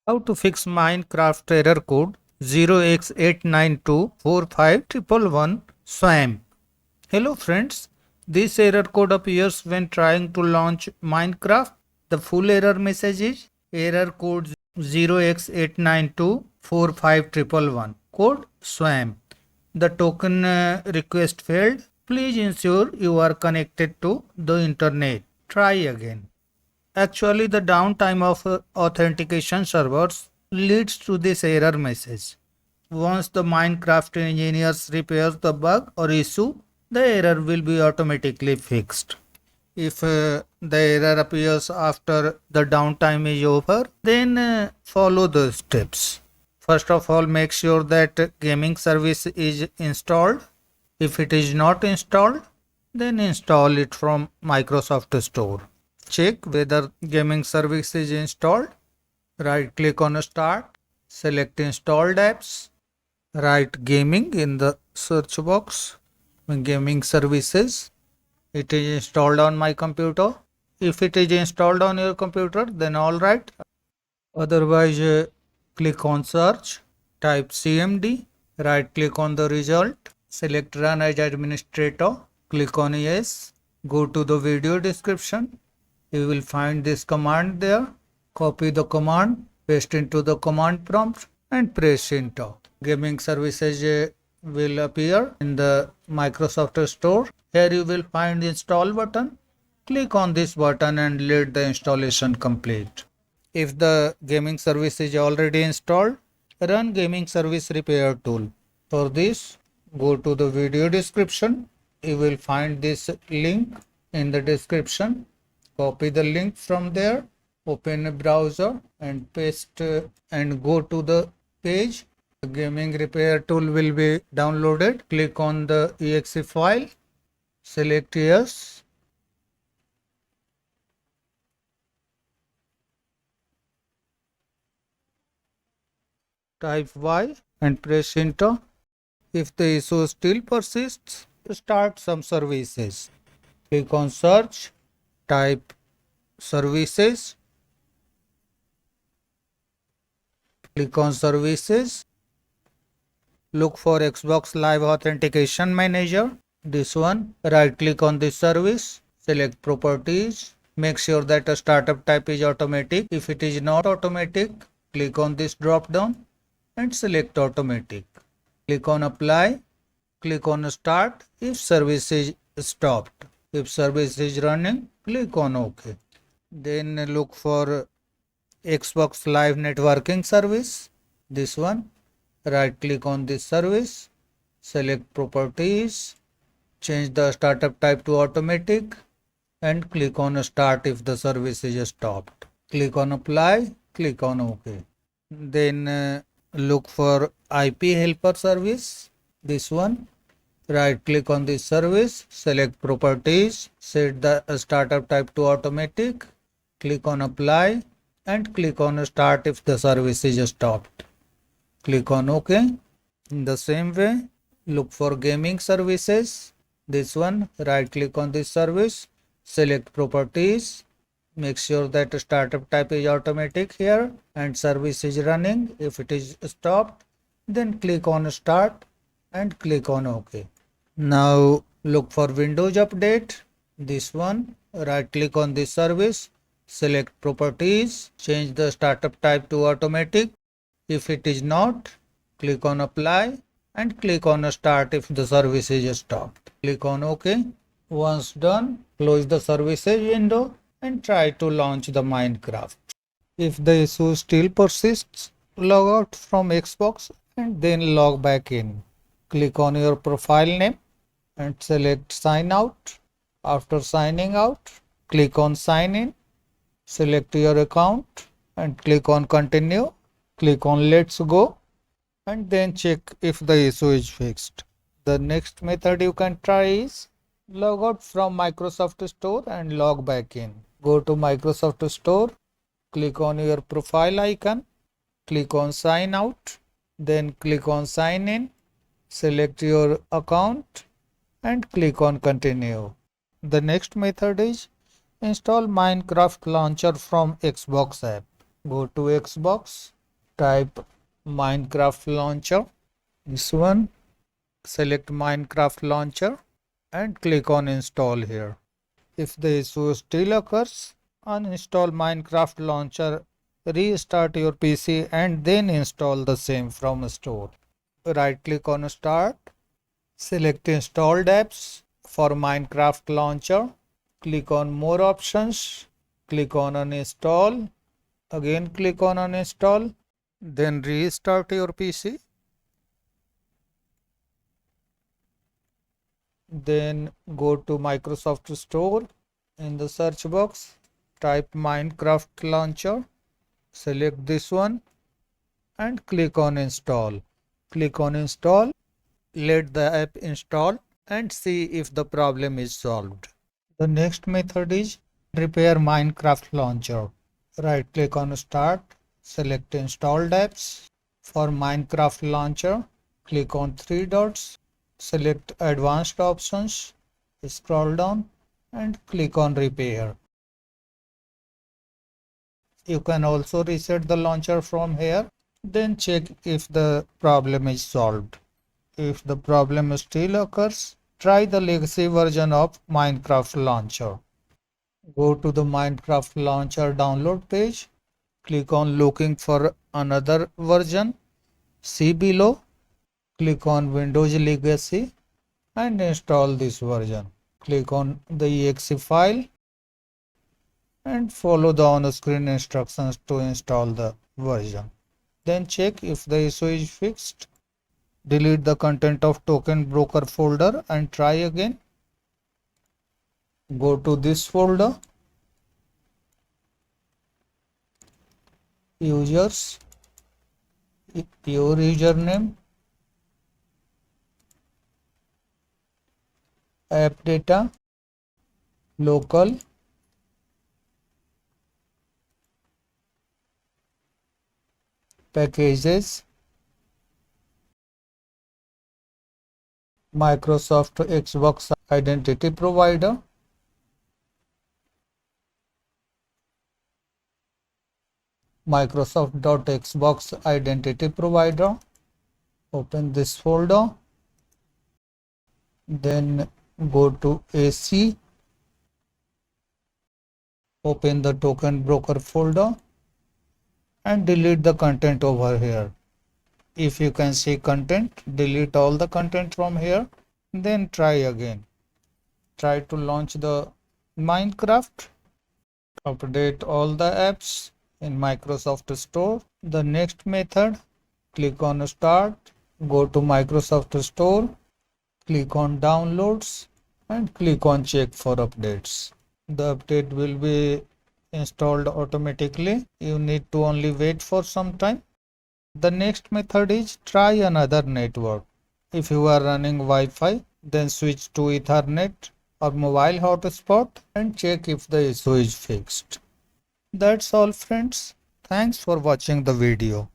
How to fix Minecraft error code 0x89245111 SWAMP. Hello friends, this error code appears when trying to launch Minecraft. The full error message is error code 0x89245111 code SWAMP. The token request failed. Please ensure you are connected to the internet. Try again. Actually, the downtime of authentication servers leads to this error message. Once the Minecraft engineers repair the bug or issue, the error will be automatically fixed. If the error appears after the downtime is over, then follow the steps. First of all, make sure that gaming service is installed. If it is not installed, then install it from Microsoft Store. Check whether gaming service is installed. Right click on Start, select Installed Apps, write Gaming in the search box. Gaming Services. It is installed on my computer. If it is installed on your computer, then alright. Otherwise, click on Search, type CMD, right click on the result, select Run as Administrator, click on Yes, go to the video description. You will find this command there. Copy the command, paste into the command prompt and press enter. Gaming services will appear in the Microsoft Store. Here you will find the install button. Click on this button and let the installation complete. If the gaming service is already installed, run gaming service repair tool. For this, go to the video description. You will find this link in the description. Copy the link from there, open a browser and paste and go to the page. The gaming repair tool will be downloaded. Click on the exe file, select yes. Type Y and press enter. If the issue still persists, start some services. Click on search. Type services, click on services, look for Xbox Live Authentication Manager, this one, right click on this service, select properties, make sure that a startup type is automatic. If it is not automatic, click on this drop down and select automatic. Click on apply, click on start if service is stopped. If service is running, click on OK. Then look for Xbox Live Networking Service. This one. Right click on this service. Select properties. Change the startup type to automatic. And click on start if the service is stopped. Click on apply. Click on OK. Then look for IP helper service. This one. Right click on this service, select properties, set the startup type to automatic, click on apply and click on start if the service is stopped. Click on OK. In the same way, look for gaming services. This one, right click on this service, select properties, make sure that startup type is automatic here and service is running. If it is stopped, then click on start and click on OK. Now look for Windows Update. This one, right click on this service, select properties, change the startup type to automatic. If it is not, click on apply and click on start if the service is stopped. Click on OK. Once done, close the services window and try to launch the Minecraft. If the issue still persists, log out from Xbox and then log back in. Click on your profile name and select sign out. After signing out, click on sign in, select your account and click on continue. Click on let's go and then check if the issue is fixed. The next method you can try is log out from Microsoft Store and log back in. Go to Microsoft Store, click on your profile icon, click on sign out, then click on sign in, select your account and click on continue. The next method is install Minecraft launcher from Xbox app. Go to Xbox, Type Minecraft launcher. This one. Select Minecraft launcher and click on install here. If the issue still occurs, uninstall Minecraft launcher, restart your PC and then install the same from store. Right click on start, select installed apps for Minecraft launcher, click on more options, click on uninstall, again click on uninstall, then restart your PC. Then go to Microsoft Store. In the search box, type Minecraft launcher, select this one and click on install. Click on install, let the app install and see if the problem is solved. The next method is repair Minecraft launcher. Right click on start, select installed apps. For Minecraft launcher, click on three dots, select advanced options, scroll down and click on repair. You can also reset the launcher from here, then check if the problem is solved. If the problem still occurs, try the legacy version of Minecraft launcher. Go to the Minecraft launcher download page, click on looking for another version, see below, click on Windows Legacy and install this version. Click on the exe file and follow the on-screen instructions to install the version. Then check if the issue is fixed. Delete the content of TokenBroker folder and try again. Go to this folder, users, your username, AppData, local, packages, Microsoft Xbox identity provider, Microsoft.Xbox identity provider. Open this folder, then go to AC, open the TokenBroker folder and delete the content over here. If you can see content, delete all the content from here, then try again. Try to launch the Minecraft, update all the apps in Microsoft Store. The next method, click on start, go to Microsoft Store, click on downloads and click on check for updates. The update will be installed automatically. You need to only wait for some time. The next method is try another network. If you are running Wi-Fi, then switch to Ethernet or mobile hotspot and check if the issue is fixed. That's all friends. Thanks for watching the video.